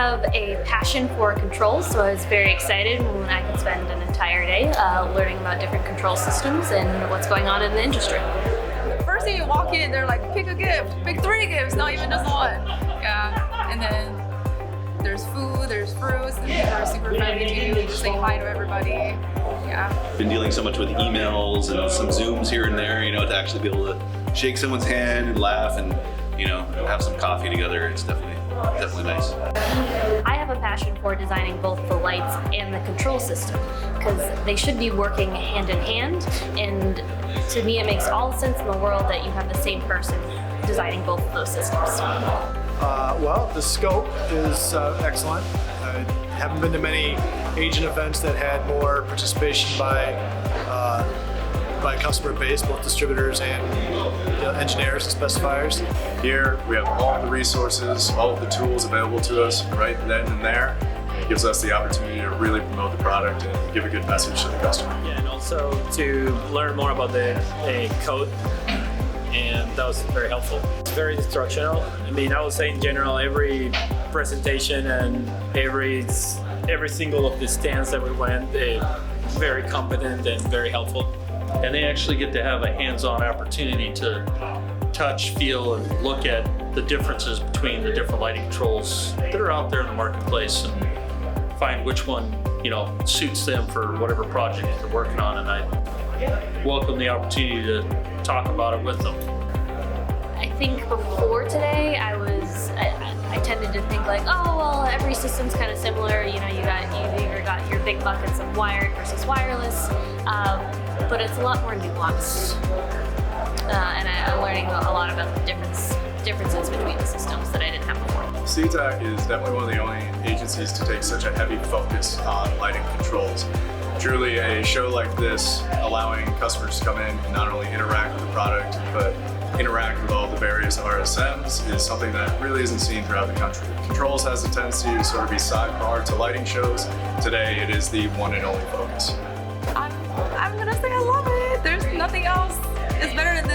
have a passion for controls, so I was very excited when I could spend an entire day learning about different control systems and what's going on in the industry. First thing you walk in, they're like, pick a gift, pick 3 gifts, not even just one. Yeah, and then there's food, there's fruits, and they're super friendly to you, just say hi to everybody. Yeah. Been dealing so much with emails and some Zooms here and there, to actually be able to shake someone's hand and laugh and, have some coffee together. It's definitely nice. I have a passion for designing both the lights and the control system because they should be working hand in hand, and to me it makes all the sense in the world that you have the same person designing both of those systems. Well, the scope is excellent. I haven't been to many agent events that had more participation by customer base, both distributors and engineers and specifiers. Here we have all the resources, all of the tools available to us right then and there. It gives us the opportunity to really promote the product and give a good message to the customer. Yeah, and also to learn more about the code, and that was very helpful. It's very instructional. I mean, I would say in general, every presentation and every single of the stands that we went, very competent and very helpful. And they actually get to have a hands-on opportunity to touch, feel, and look at the differences between the different lighting controls that are out there in the marketplace and find which one, suits them for whatever project they're working on. And I welcome the opportunity to talk about it with them. I think before today, I tended to think like, oh well, every system's kind of similar. You either got your big buckets of wired versus wireless, but it's a lot more nuanced. And I'm learning a lot about the differences between the systems that I didn't have before. SeaTac is definitely one of the only agencies to take such a heavy focus on lighting controls. Truly, a show like this, allowing customers to come in and not only interact with the product, but interact with all the various RSMs is something that really isn't seen throughout the country. Controls has a tendency to sort of be sidebar to lighting shows. Today, it is the one and only focus. I'm gonna say I love it. There's nothing else. It's better than